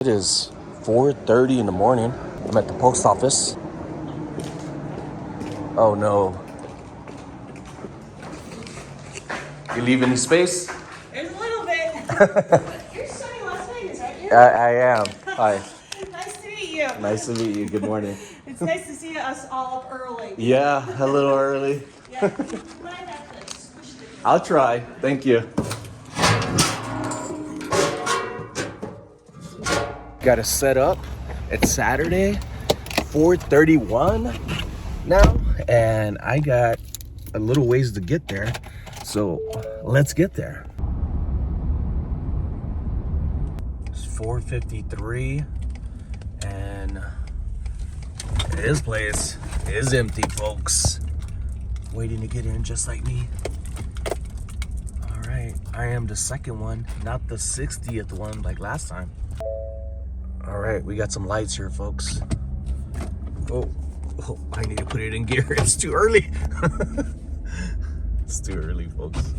It is 4:30 in the morning. I'm at the post office. Oh no. You leave any space? There's a little bit. You're SonnyLasVegas, aren't you? I am. Hi. Nice to meet you. Nice to meet you. Good morning. It's nice to see us all up early. Yeah, a little early. Yeah, you might have to squish it. I'll try. Thank you. Got to set up. It's Saturday, 4:31 now, and I got a little ways to get there. So let's get there. It's 4:53, and this place is empty, folks. Waiting to get in just like me. All right, I am the second one, not the 60th one like last time. All right, we got some lights here, folks. Oh, I need to put it in gear. It's too early. It's too early, folks.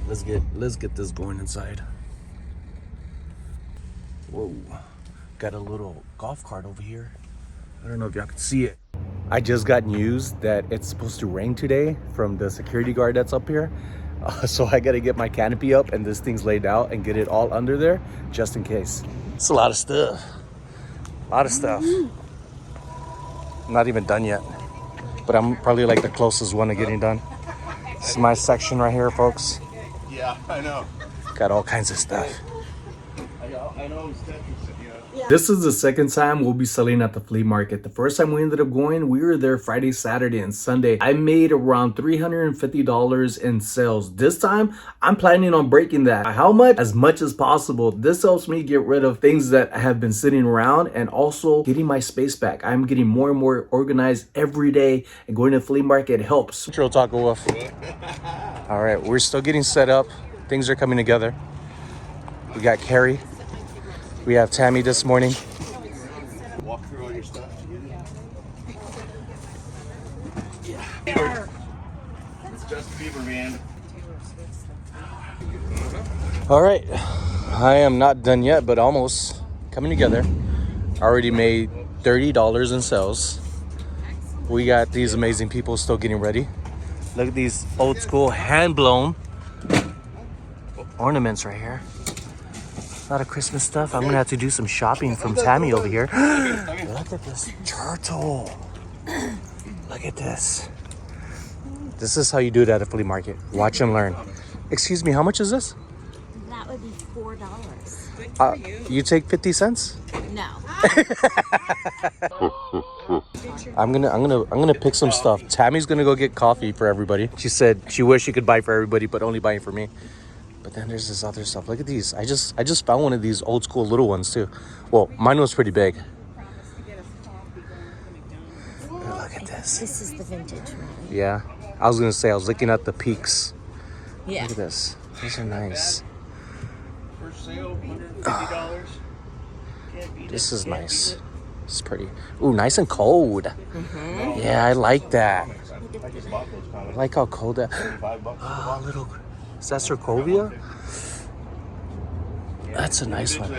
Let's get this going inside. Whoa, got a little golf cart over here. I don't know if y'all can see it. I just got news that it's supposed to rain today from the security guard that's up here. So I gotta get my canopy up and this thing's laid out and get it all under there just in case. It's a lot of stuff. A lot of stuff. I'm not even done yet, but I'm probably like the closest one to getting done. This is my section right here, folks. Yeah, I know. Got all kinds of stuff. I know. This is the second time we'll be selling at the flea market. The first time we ended up going, we were there Friday, Saturday, and Sunday. I made around $350 in sales. This time, I'm planning on breaking that. How much? As much as possible. This helps me get rid of things that have been sitting around and also getting my space back. I'm getting more and more organized every day, and going to the flea market helps. Trail Taco Wolf. All right, we're still getting set up. Things are coming together. We got Carrie. We have Tammy this morning. Walk through all your stuff. It's Justin Bieber, man. All right, I am not done yet, but almost coming together. Already made $30 in sales. We got these amazing people still getting ready. Look at these old school hand-blown ornaments right here. A lot of Christmas stuff. I'm gonna have to do some shopping from Tammy over here. Look at this turtle. Look at this. This is how you do it at a flea market. Watch and learn. Excuse me, how much is this? That would be $4. You take 50 cents? No. I'm gonna pick some stuff. Tammy's gonna go get coffee for everybody. She said she wished she could buy for everybody, but only buying for me. But then there's this other stuff. Look at these. I just found one of these old school little ones too. Well, mine was pretty big. Look at this. This is the vintage one. Yeah. I was gonna say I was looking at the peaks. Yeah. Look at this. These are nice. First sale, $150. This is nice. It's pretty. Ooh, nice and cold. Mm-hmm. Yeah, I like that. I just bought those kind I of like how cold that. $5. Oh, little. Is that Circovia? That's a nice one.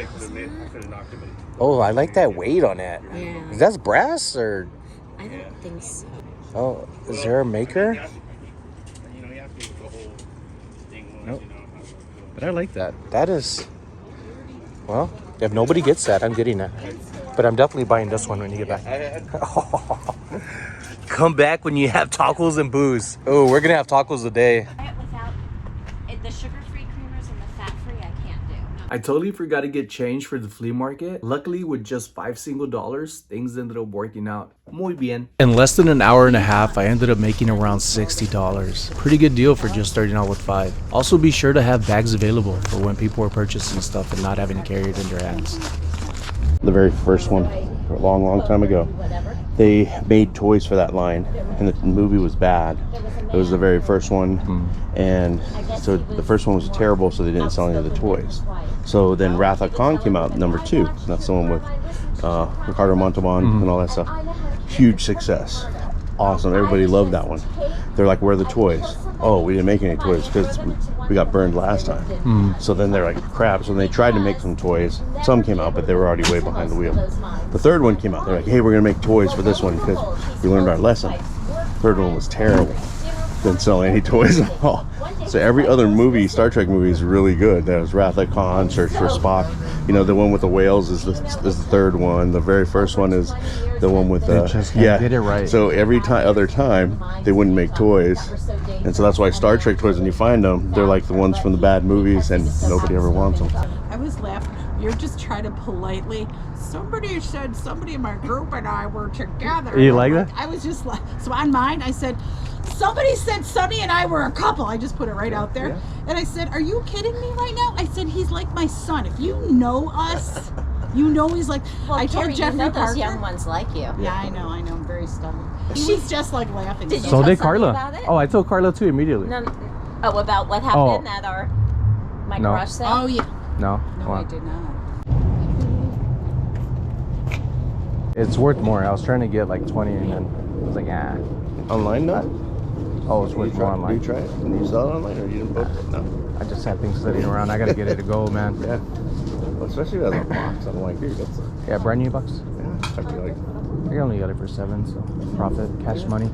Oh, I like that weight on it. Yeah. That's brass or? I don't think so. Oh, is there a maker? Nope. But I like that. That is. Well, if nobody gets that, I'm getting it. But I'm definitely buying this one when you get back. Come back when you have tacos and booze. Oh, we're gonna have tacos today. Without the sugar-free creamers and the fat-free, I can't do. I totally forgot to get change for the flea market. Luckily, with just $5 single, things ended up working out muy bien. In less than an hour and a half, I ended up making around $60. Pretty good deal for just starting out with 5. Also, be sure to have bags available for when people are purchasing stuff and not having to carry it in their hands. The very first one, a long, long time ago. They made toys for that line, and the movie was bad. It was the very first one, and so the first one was terrible, so they didn't sell any of the toys. So then Wrath of Khan came out, number 2. That's the one with Ricardo Montalban and all that stuff. Huge success. Awesome. Everybody loved that one. They're like, where are the toys? Oh, we didn't make any toys because we got burned last time. So then they're like, crap. So they tried to make some toys. Some came out, but they were already way behind the wheel. The third one came out. They're like, hey, we're gonna make toys for this one because we learned our lesson. Third one was terrible. Didn't sell any toys at all. So every other movie, Star Trek movie, is really good. There's Wrath of Khan, Search for Spock. You know, the one with the whales is the third one. The very first one is the one with the Get it right. So every other time they wouldn't make toys, and so that's why Star Trek toys, when you find them, they're like the ones from the bad movies, and nobody ever wants them. I was laughing. You're just trying to politely. Somebody said somebody in my group and I were together. You like that? I was just like, so on mine, I said, somebody said Sonny and I were a couple. I just put it right out there. And I said, are you kidding me right now? I said, he's like my son. If you know us, you know he's like, Well, I told Carrie, Jeffrey you know those Parker. young ones like you. Yeah, I know, I'm very stubborn. He was just like laughing. Did you So tell did Sonny Carla. about it? Oh, I told Carla too immediately. No, oh, about what happened at our my No. garage sale? Oh, yeah. No. No, I did not. It's worth more. I was trying to get like 20 and then I was like, ah. Online, not? Oh, it's worth more online. Did you try it? Did you sell it online, or you didn't post it? No. I just had things sitting around. I gotta get it to go, man. Yeah. Well, especially as a box. I'm like, dude, that's Yeah, brand new bucks. yeah. I feel like I only got it for 7, so profit, cash money.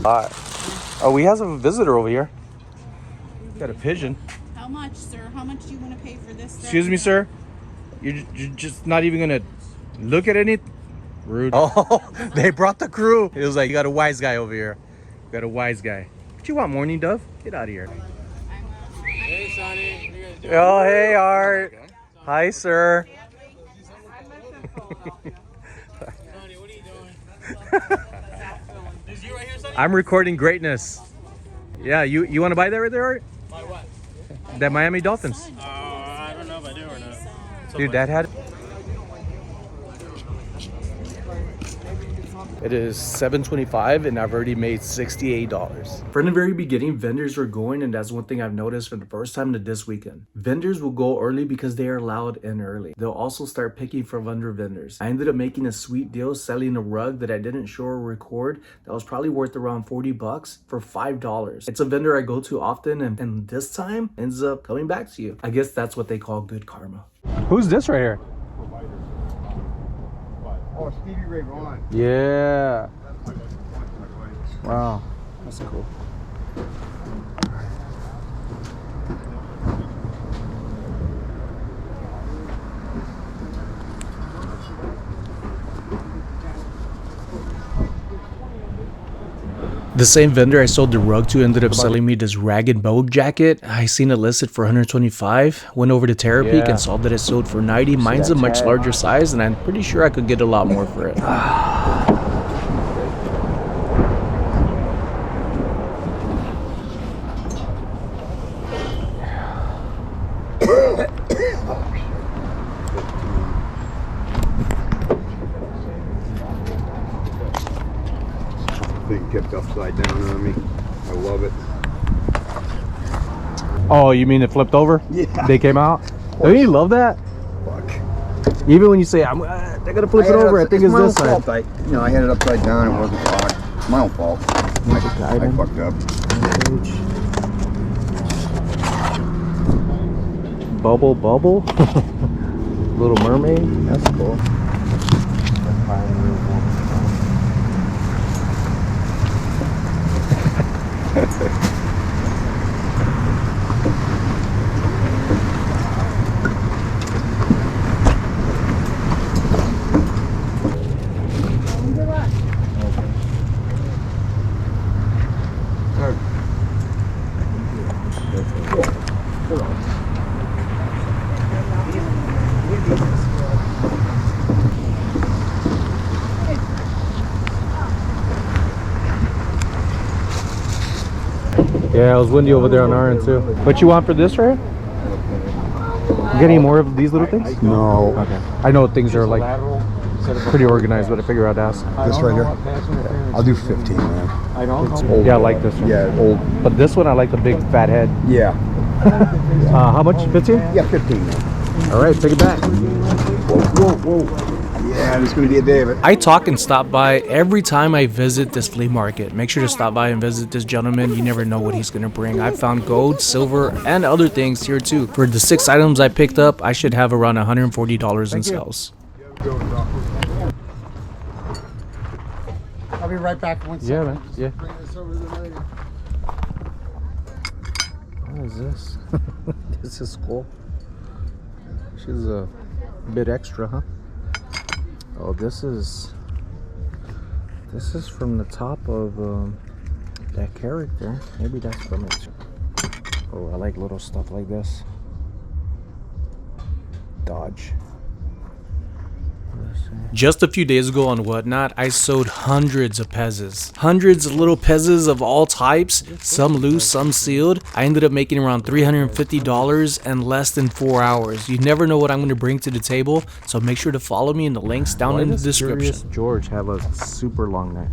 Oh, we have a visitor over here. Got a pigeon. How much, sir? How much do you want to pay for this? Excuse me, sir. You're just not even gonna look at it? Rude. Oh, they brought the crew. It was like, you got a wise guy over here. You got a wise guy. What you want, morning dove? Get out of here. Hey, Sonny. Oh, hey, Art. Hi, sir. Sonny, what are you doing? Is you right here, Sonny? I'm recording greatness. Yeah, you want to buy that right there, Art? Buy what? That Miami Dolphins. I don't know if I do or not. Dude, Dad had it. It is $7.25 and I've already made $68. From the very beginning, vendors were going, and that's one thing I've noticed from the first time to this weekend. Vendors will go early because they are allowed in early. They'll also start picking from under vendors. I ended up making a sweet deal selling a rug that I didn't show or record that was probably worth around 40 bucks for $5. It's a vendor I go to often, and this time ends up coming back to you. I guess that's what they call good karma. Who's this right here? Oh, Stevie Ray Vaughan. Yeah. Wow. That's cool. The same vendor I sold the rug to ended up selling me this rag and bone jacket. I seen it listed for $125. Went over to Terra Peak and saw that it sold for $90. Mine's a much larger size, and I'm pretty sure I could get a lot more for it. Thing tipped upside down on me. I love it. Oh, you mean it flipped over? Yeah. They came out? Don't you love that? Fuck. Even when you say, they're gonna flip it over, I think it's my this own side. fault. I had it upside down. It wasn't caught. It's my own fault. I fucked up. Bubble. Little Mermaid. That's cool. Yeah, it was windy over there on our end too. What you want for this right here? You get any more of these little things? No. Okay. I know things are like pretty organized, but I figure I'd ask. This right here? I'll do 15, man. Old. Yeah, I like this one. Yeah. Old. But this one, I like the big fat head. Yeah. How much? 15? Yeah, 15, man. All right, take it back. Whoa. Yeah, it's going to be a day of it. I talk and stop by every time I visit this flea market. Make sure to stop by and visit this gentleman. You never know what he's gonna bring. I found gold, silver, and other things here too. For the 6 items I picked up, I should have around $140 in sales. I'll be right back once. Yeah, man. Yeah. Bring this over to the lady. What is this? This is cool. She's a bit extra, huh? Oh, this is from the top of that character. Maybe that's from it. Oh, I like little stuff like this. Dodge. Just a few days ago on Whatnot, I sold hundreds of pezzes. Hundreds of little pezzes of all types, some loose, some sealed. I ended up making around $350 in less than 4 hours. You never know what I'm going to bring to the table, so make sure to follow me in the links down in the description. Curious George have a super long neck?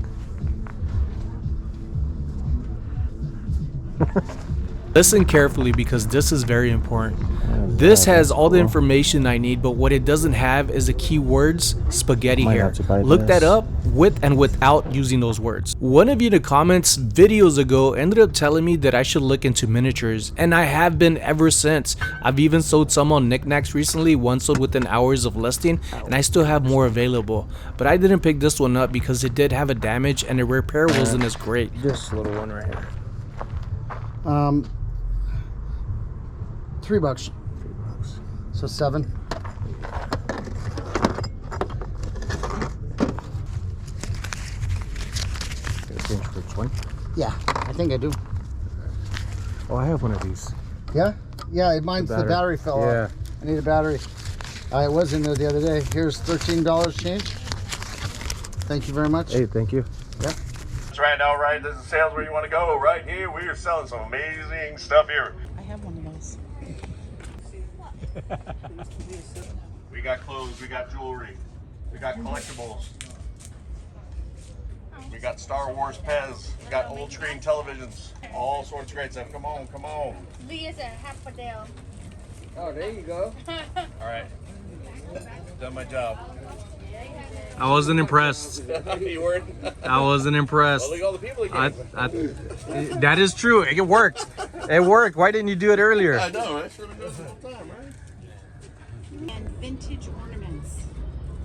Listen carefully because this is very important. This has all the information I need, but what it doesn't have is the keywords spaghetti hair. Look that up with and without using those words. One of you in the comments videos ago ended up telling me that I should look into miniatures, and I have been ever since. I've even sold some on Niknax recently, one sold within hours of listing, and I still have more available. But I didn't pick this one up because it did have a damage and the repair wasn't as great. This little one right here. $3. So 7. For 20? Yeah, I think I do. Oh, I have one of these. Yeah? Yeah, mine's the battery fell off. I need a battery. I was in there the other day. Here's $13 change. Thank you very much. Hey, thank you. Yep. That's right now, right? This is sales where you want to go. Right here, we are selling some amazing stuff here. I have one of those. We got clothes, we got jewelry, we got collectibles, we got Star Wars Pez, we got old screen televisions, all sorts of great stuff. Come on, come on. Lee is a half a day. Oh, there you go. All right, done my job. I wasn't impressed. You weren't? I wasn't impressed. Look at all the people that came. That is true. It worked. It worked. Why didn't you do it earlier? I know, right? Should have done it all the time, right? And vintage ornaments.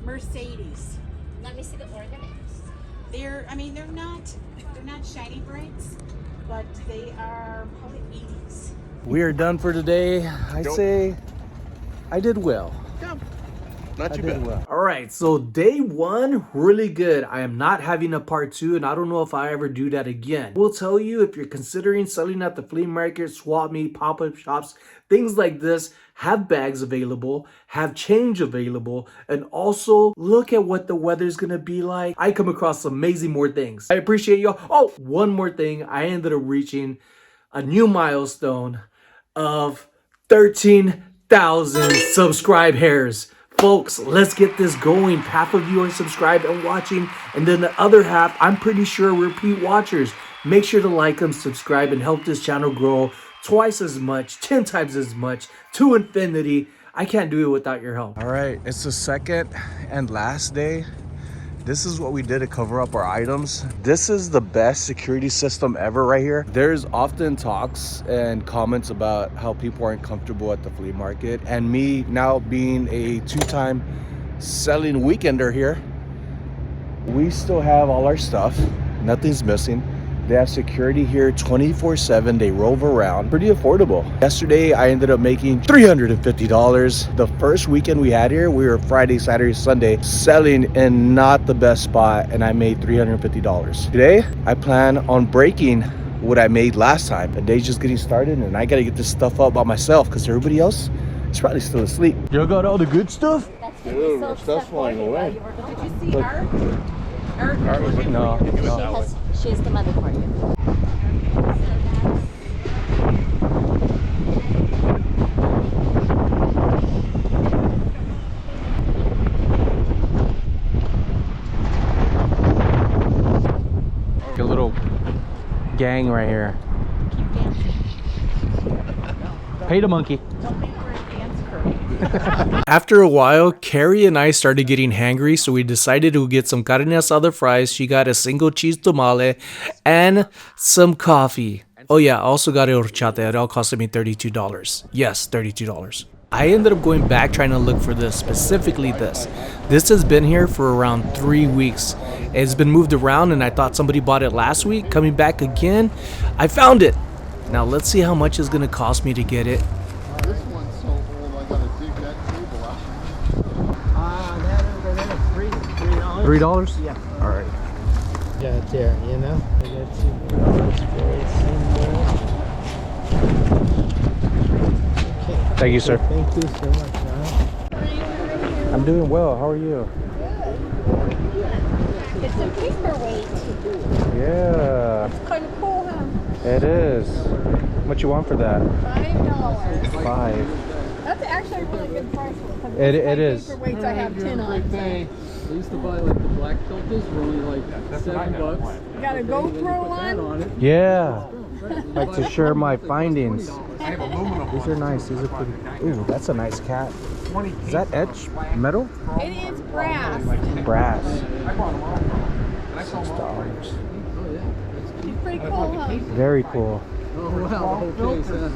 Mercedes. Let me see the ornaments. They're not shiny brights, but they are probably 80s. We are done for today. I'd say I did well. Not too bad. Well. All right, so day 1, really good. I am not having a part 2, and I don't know if I ever do that again. We'll tell you if you're considering selling at the flea market, swap meet, pop-up shops, things like this, have bags available, have change available, and also look at what the weather's gonna be like. I come across amazing more things. I appreciate y'all. Oh, one more thing. I ended up reaching a new milestone of 13,000 subscribe hairs. Folks, let's get this going. Half of you are subscribed and watching, and then the other half, I'm pretty sure, repeat watchers. Make sure to like them, subscribe, and help this channel grow twice as much, 10 times as much, to infinity. I can't do it without your help. All right, it's the second and last day. This is what we did to cover up our items. This is the best security system ever right here. There's often talks and comments about how people aren't comfortable at the flea market. And me now being a 2-time selling weekender here, we still have all our stuff. Nothing's missing. They have security here 24/7. They rove around. Pretty affordable. Yesterday, I ended up making $350. The first weekend we had here, we were Friday, Saturday, Sunday, selling in not the best spot, and I made $350. Today, I plan on breaking what I made last time. The day's just getting started, and I gotta get this stuff up by myself because everybody else is probably still asleep. You got all the good stuff? Dude, our stuff's flying away. Did you see Art? Art was looking No. She is the mother for you. A little gang right here. Keep dancing. Pay the monkey. Don't make her a dance curve. After a while, Carrie and I started getting hangry, so we decided to get some carne asada fries. She got a single cheese tamale and some coffee. Oh yeah, I also got a horchata. It all costed me $32. Yes, $32. I ended up going back trying to look for this, specifically this. This has been here for around 3 weeks. It's been moved around and I thought somebody bought it last week. Coming back again, I found it. Now let's see how much it's gonna cost me to get it. This one's so old, I gotta dig that table out. $3? Yeah. All right. Yeah, it's there, you know? I got $2 for it somewhere. Thank you, sir. Thank you so much, huh? I'm doing well. How are you? It's a paperweight. Yeah, It's kind of cool, huh? it is. What you want for that? $5. 5. That's actually a really good price. It is. Paperweights I have 10 on. I used to buy like the black filters for only like $7. Got a GoPro one? Yeah. Like to share my findings. These are nice. These are pretty. Ooh, that's a nice cat. Is that etched metal? It is brass. Brass. $6. It's pretty cool, huh? Very cool. Oh wow, the whole case, huh?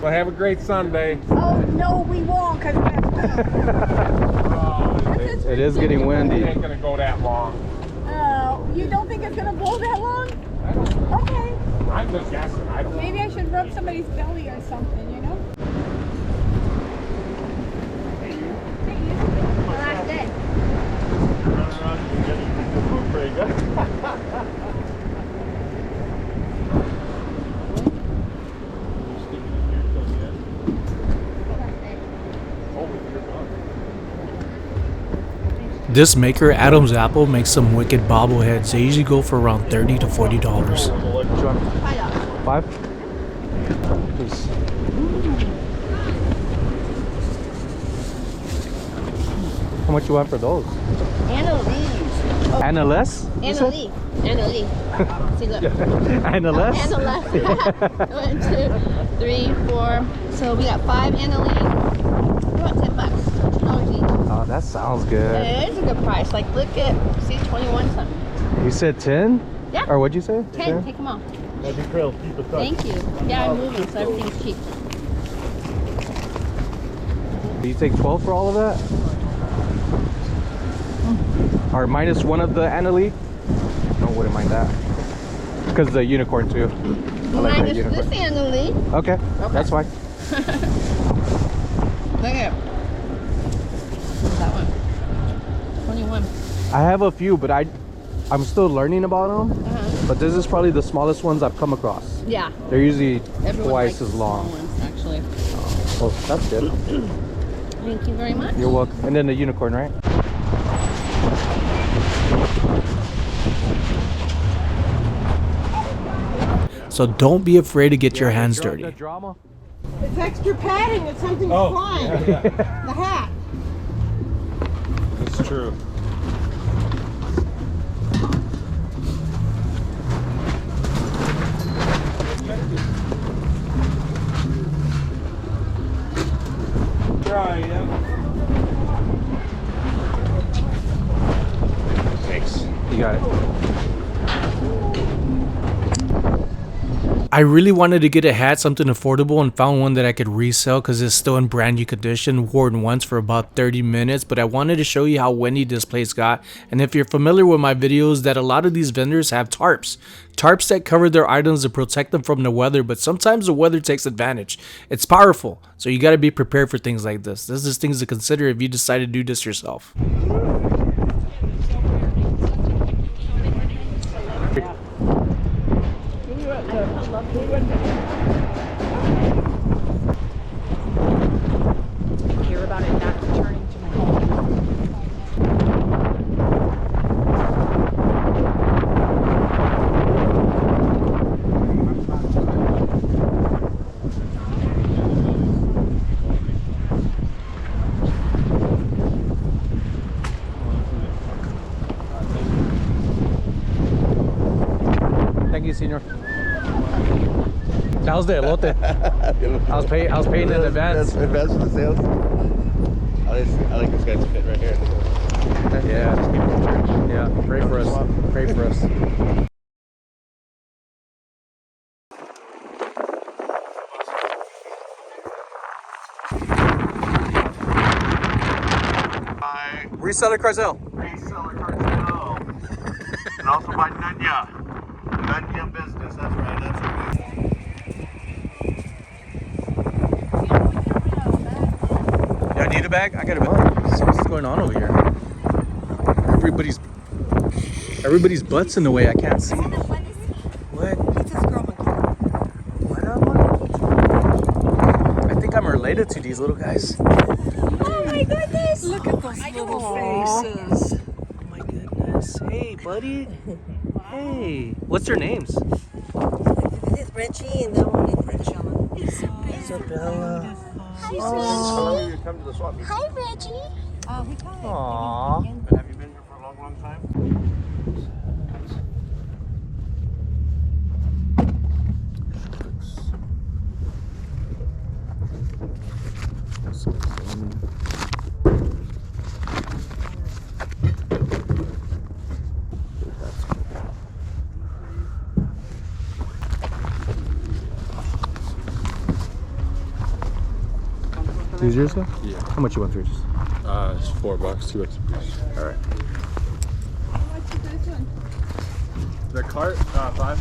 Well, have a great Sunday. Oh, no, we won't, because It is getting It windy. ain't gonna go that long. you don't think it's going to blow that long? I don't know. Okay. I'm just guessing. I don't know. Maybe I should rub somebody's belly or something, you know? Last day. This maker, Adam's Apple, makes some wicked bobbleheads. They usually go for around $30 to $40. $5? Please. How much you want for those? Annalise. Annalise? Annalise. Annalise. See, look. Annalise? Annalise. 1, 2, 3, 4. So we got 5 Annalise. What, $10? $2 each. Oh, that sounds good. It is a good price. Like, look at, see, 21 something. You said 10? Yeah. Or what'd you say? 10. Take them all. That'd be grilled. Keep it touch. Thank you. Yeah, I'm moving, so everything's cheap. Do you take 12 for all of that? Or minus one of the Annalise? No, wouldn't mind that. Because the unicorn too. I like that Minus unicorn. this Annalise. Okay, that's fine. Look at it. What's that one? 21. I have a few, but I'm still learning about them. But this is probably the smallest ones I've come across. Yeah. They're usually Everyone twice likes as the long. small ones, actually. Oh, that's good. Thank you very much. You're welcome. And then the unicorn, right? So don't be afraid to get your hands dirty. It's extra padding. It's something flying. The hat. It's true. Here I am. Thanks. You got it. I really wanted to get a hat, something affordable, and found one that I could resell because it's still in brand new condition, worn once for about 30 minutes, but I wanted to show you how windy this place got. And if you're familiar with my videos, that a lot of these vendors have tarps that cover their items to protect them from the weather, but sometimes the weather takes advantage. It's powerful, so you got to be prepared for things like this. This is things to consider if you decide to do this yourself. Hear about it not returning to my home. how's the elote? I was paying in advance. Advance for the sales. I like this guy's fit right here. Yeah, just keep it church. Yeah, pray for us. Pray for us. Reseller Carzel. Reseller cartel. And also by Nanya. Nanya business, that's right. That's it. Yeah, I need a bag? I got a bag. So what's going on over here? Everybody's butts in the way. I can't see. What? What am I? I think I'm related to these little guys. Oh my goodness! Look at those little faces. Oh my goodness. Hey, buddy. Hey. What's their names? This is Reggie and that one is Isabella. How long have you come to the swap meet? Hi, Reggie. Aww. And have you been here for a long, long time? These yours, sir? Yeah. How much you want for yours? It's $4, $2 a piece. All right. The cart, 5.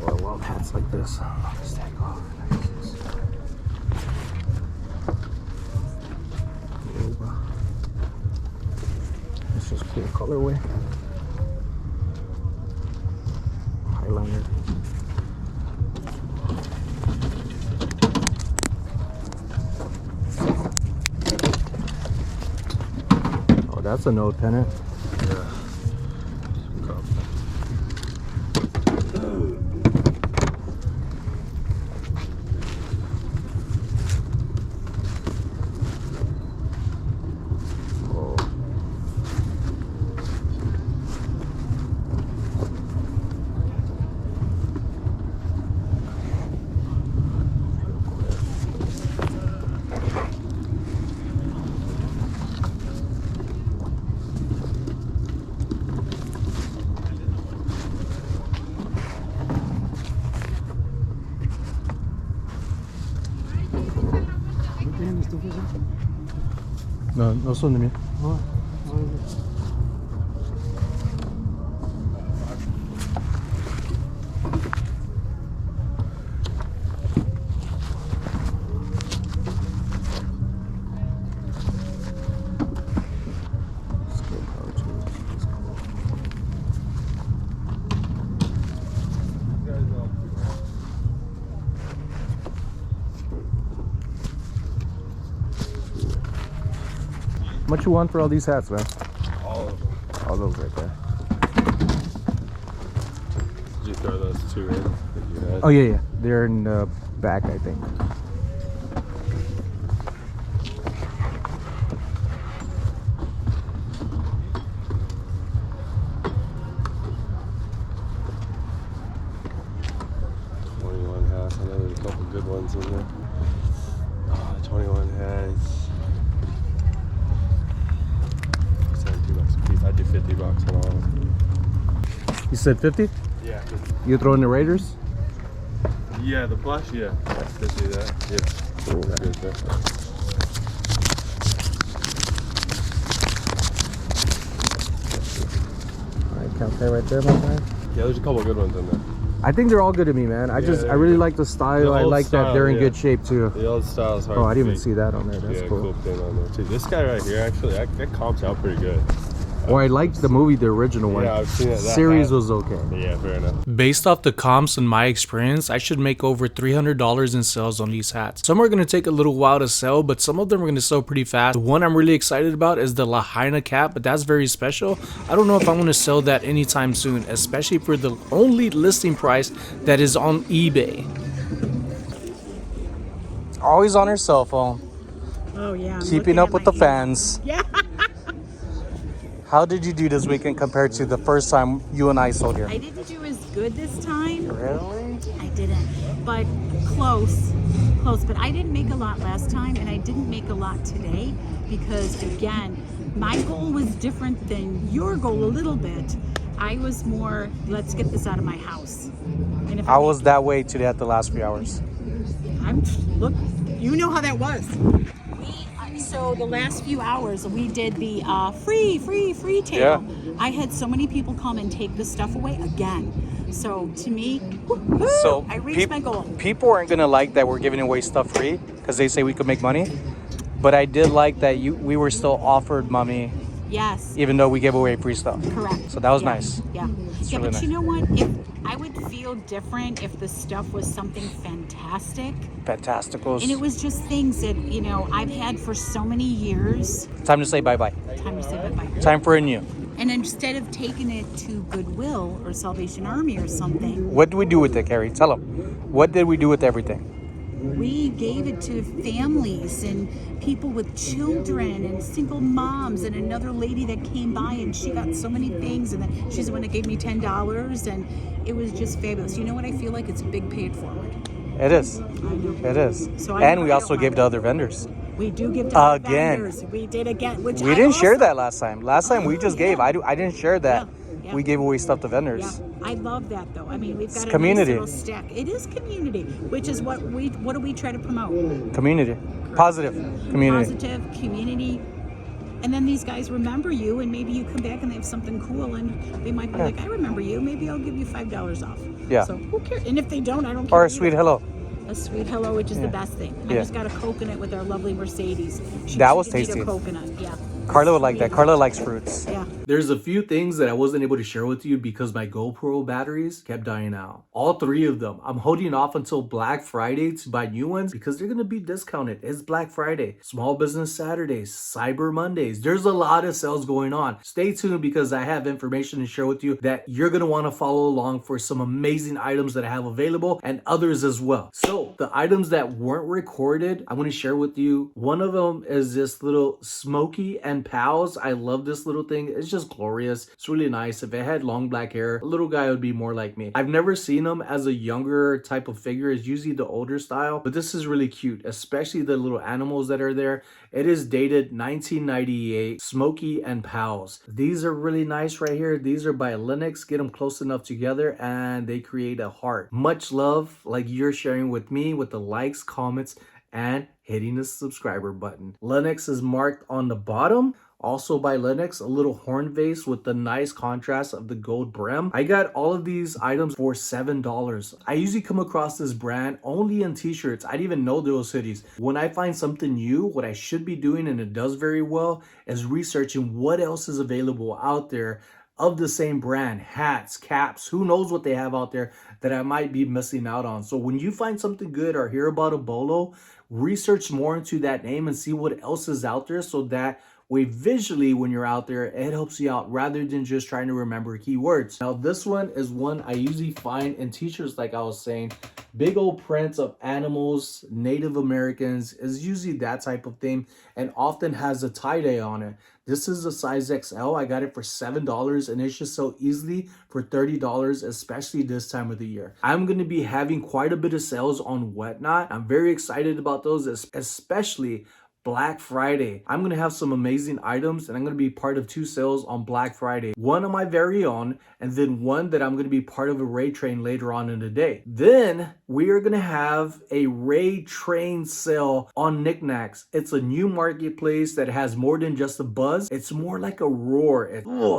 Or wild hats like this. Stack off. It's just cool colorway. Highliner. Oh, that's a node pennant. Yeah. No, no son de mí. How much you want for all these hats, man? All of them. All those right there. Did you throw those 2 in that you had? Oh yeah, yeah. They're in the back, I think. I know there's a couple good ones in there. Oh, the 21 has. $2 a piece. I'd do $50 on all of them. You said 50? Yeah. You throw in the Raiders? Yeah, the plush, yeah. Let's do that. Yeah. Cool. Good there. Alright, count that right there, my friend. Yeah, there's a couple good ones in there. I think they're all good to me, man. I really like the style. I like that they're in good shape too. The old style is hard. Oh, I to didn't even beat. see that on there. That's Yeah, cool. thing on there too. This guy right here, actually, that comps out pretty good. Or I liked the movie, the original one. Yeah, I've seen it. That Series hat. was okay. Yeah, fair enough. Based off the comps and my experience, I should make over $300 in sales on these hats. Some are going to take a little while to sell, but some of them are going to sell pretty fast. The one I'm really excited about is the Lahaina cap, but that's very special. I don't know if I'm going to sell that anytime soon, especially for the only listing price that is on eBay. Always on her cell phone. Oh yeah. I'm Keeping looking up at with my the email. fans. Yeah. How did you do this weekend compared to the first time you and I sold here? I didn't do as good this time. Really? I didn't, but close. But I didn't make a lot last time, and I didn't make a lot today because, again, my goal was different than your goal a little bit. I was more, let's get this out of my house. And if I was that way today at the last few hours. look, you know how that was. So the last few hours we did the free tail. Yeah. I had so many people come and take this stuff away again. So to me, So I reached my goal. People aren't gonna like that we're giving away stuff free because they say we could make money. But I did like that we were still offered money. Yes. Even though we gave away free stuff. Correct. So that was nice. Yeah. Yeah, really but nice. you know what? If I would feel different if the stuff was something fantastic. Fantasticals. And it was just things that, I've had for so many years. Time to say bye-bye. Time to say bye-bye. Time for a new. And instead of taking it to Goodwill or Salvation Army or something. What did we do with it, Carrie? Tell them. What did we do with everything? We gave it to families and people with children and single moms, and another lady that came by and she got so many things, and then she's the one that gave me $10, and it was just fabulous. You know what I feel like? It's a big pay it forward. It is. I know. It is. So and we also gave to other vendors. We do give to other Again. vendors. We did again. Which We didn't share that last time. Last time we just gave. I didn't share that. Yeah. We gave away stuff to vendors. Yeah, I love that though. I mean, we've got a community. nice little stack. It is community, which is what do we try to promote? Community. Positive community. Positive community. And then these guys remember you, and maybe you come back and they have something cool, and they might be like, I remember you. Maybe I'll give you $5 off. Yeah. So who cares? And if they don't, I don't care. Or a either. sweet hello. A sweet hello, which is the best thing. I just got a coconut with our lovely Mercedes. That was could eat tasty. A coconut, yeah. Carla would like that. Carla likes fruits. Yeah. There's a few things that I wasn't able to share with you because my GoPro batteries kept dying out. All 3 of them. I'm holding off until Black Friday to buy new ones because they're going to be discounted. It's Black Friday, Small Business Saturdays, Cyber Mondays. There's a lot of sales going on. Stay tuned because I have information to share with you that you're going to want to follow along for some amazing items that I have available and others as well. So the items that weren't recorded, I'm going to share with you. One of them is this little Smokey and Pals. I love this little thing. It's just glorious. It's really nice. If it had long black hair, a little guy would be more like me. I've never seen them as a younger type of figure. It's usually the older style, but this is really cute, especially the little animals that are there. It is dated 1998, Smokey and Pals. These are really nice right here. These are by Niknax. Get them close enough together and they create a heart. Much love like you're sharing with me with the likes, comments, and hitting the subscriber button. Niknax is marked on the bottom. Also by Niknax, a little horn vase with the nice contrast of the gold brim. I got all of these items for $7. I usually come across this brand only in t-shirts. I didn't even know there was hoodies. When I find something new, what I should be doing, and it does very well, is researching what else is available out there of the same brand. Hats, caps, who knows what they have out there that I might be missing out on. So when you find something good or hear about a bolo, research more into that name and see what else is out there, so that way visually when you're out there, it helps you out rather than just trying to remember keywords. Now this one is one I usually find in t-shirts, like I was saying. Big old prints of animals, Native Americans is usually that type of thing, and often has a tie-dye on it. This is a size XL. I got it for $7 and it should sell easily for $30, especially this time of the year. I'm going to be having quite a bit of sales on Whatnot. I'm very excited about those, especially Black Friday. I'm going to have some amazing items, and I'm going to be part of 2 sales on Black Friday. One on my very own, and then one that I'm going to be part of a raid train later on in the day. Then we are going to have a raid train sale on Niknax. It's a new marketplace that has more than just a buzz. It's more like a roar.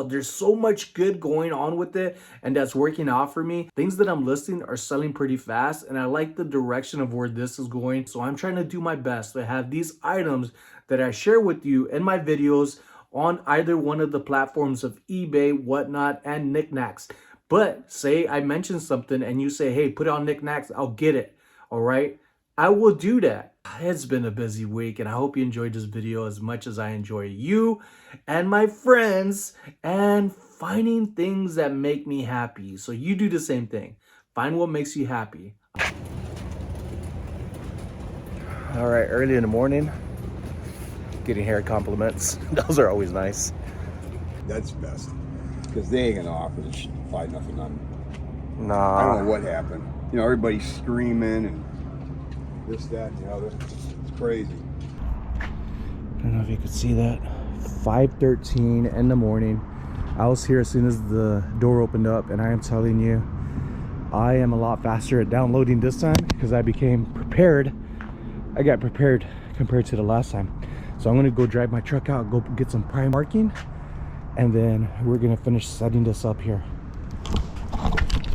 There's so much good going on with it, and that's working out for me. Things that I'm listing are selling pretty fast, and I like the direction of where this is going. So I'm trying to do my best to have these items that I share with you in my videos on either one of the platforms of eBay, Whatnot, and Niknax. But say I mention something and you say, hey, put it on Niknax, I'll get it. All right, I will do that. It's been a busy week, and I hope you enjoyed this video as much as I enjoy you and my friends and finding things that make me happy. So you do the same thing. Find what makes you happy. All right, early in the morning, getting hair compliments. Those are always nice. That's best. Because they ain't gonna offer this shit 5-0 on. Nah. I don't know what happened. You know, everybody's screaming and this, that, and the other. It's crazy. I don't know if you could see that. 5:13 in the morning. I was here as soon as the door opened up, and I am telling you, I am a lot faster at downloading this time because I became prepared. I got prepared compared to the last time. So I'm gonna go drive my truck out, go get some prime marking, and then we're gonna finish setting this up here.